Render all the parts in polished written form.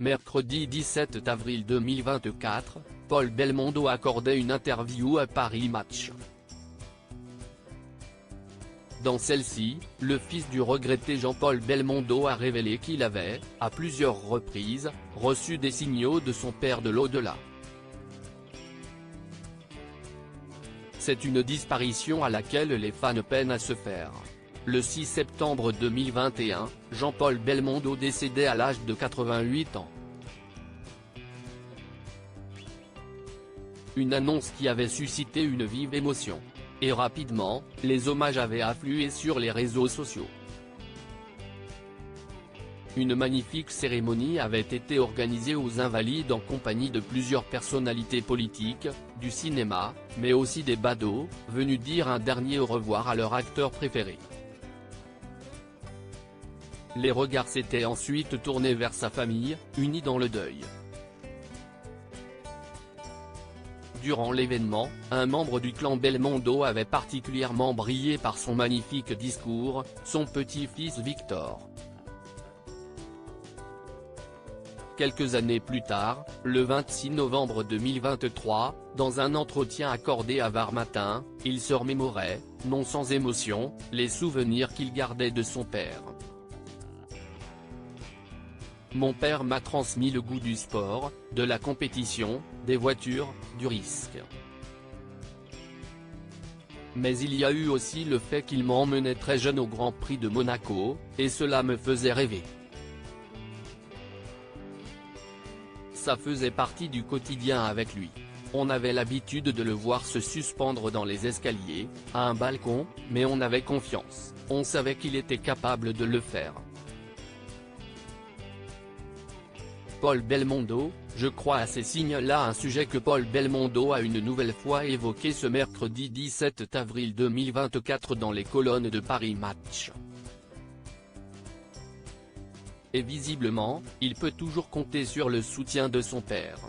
Mercredi 17 avril 2024, Paul Belmondo accordait une interview à Paris Match. Dans celle-ci, le fils du regretté Jean-Paul Belmondo a révélé qu'il avait, à plusieurs reprises, reçu des signaux de son père de l'au-delà. C'est une disparition à laquelle les fans peinent à se faire. Le 6 septembre 2021, Jean-Paul Belmondo décédait à l'âge de 88 ans. Une annonce qui avait suscité une vive émotion. Et rapidement, les hommages avaient afflué sur les réseaux sociaux. Une magnifique cérémonie avait été organisée aux Invalides en compagnie de plusieurs personnalités politiques, du cinéma, mais aussi des badauds, venus dire un dernier au revoir à leur acteur préféré. Les regards s'étaient ensuite tournés vers sa famille, unie dans le deuil. Durant l'événement, un membre du clan Belmondo avait particulièrement brillé par son magnifique discours, son petit-fils Victor. Quelques années plus tard, le 26 novembre 2023, dans un entretien accordé à Var Matin, il se remémorait, non sans émotion, les souvenirs qu'il gardait de son père. Mon père m'a transmis le goût du sport, de la compétition, des voitures, du risque. Mais il y a eu aussi le fait qu'il m'emmenait très jeune au Grand Prix de Monaco, et cela me faisait rêver. Ça faisait partie du quotidien avec lui. On avait l'habitude de le voir se suspendre dans les escaliers, à un balcon, mais on avait confiance, on savait qu'il était capable de le faire. Paul Belmondo, je crois à ces signes-là, un sujet que Paul Belmondo a une nouvelle fois évoqué ce mercredi 17 avril 2024 dans les colonnes de Paris Match. Et visiblement, il peut toujours compter sur le soutien de son père.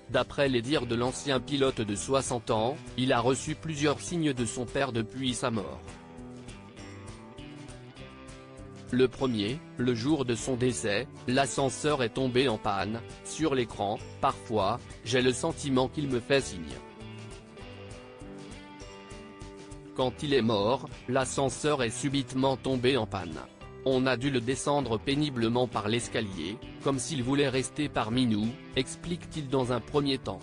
D'après les dires de l'ancien pilote de 60 ans, il a reçu plusieurs signes de son père depuis sa mort. Le premier, le jour de son décès, l'ascenseur est tombé en panne, sur l'écran, parfois, j'ai le sentiment qu'il me fait signe. Quand il est mort, l'ascenseur est subitement tombé en panne. On a dû le descendre péniblement par l'escalier, comme s'il voulait rester parmi nous, explique-t-il dans un premier temps.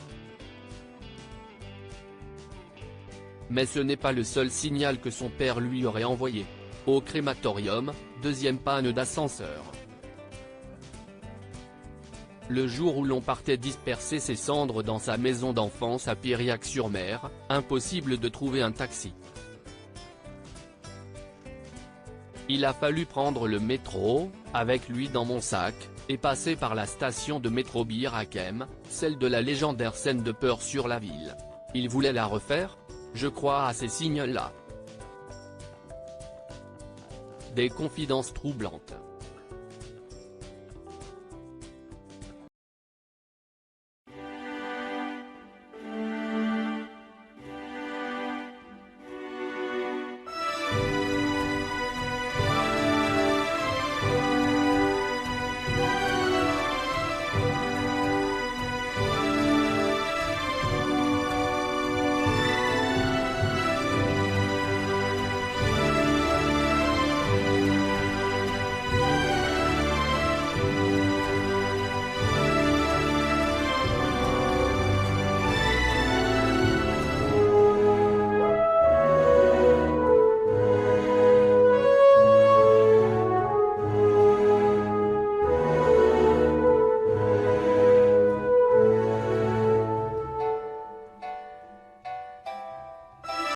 Mais ce n'est pas le seul signal que son père lui aurait envoyé. Au crématorium, deuxième panne d'ascenseur. Le jour où l'on partait disperser ses cendres dans sa maison d'enfance à Piriac-sur-Mer, impossible de trouver un taxi. Il a fallu prendre le métro, avec lui dans mon sac, et passer par la station de métro Bir Hakeim, celle de la légendaire scène de peur sur la ville. Il voulait la refaire ? Je crois à ces signes-là. Des confidences troublantes.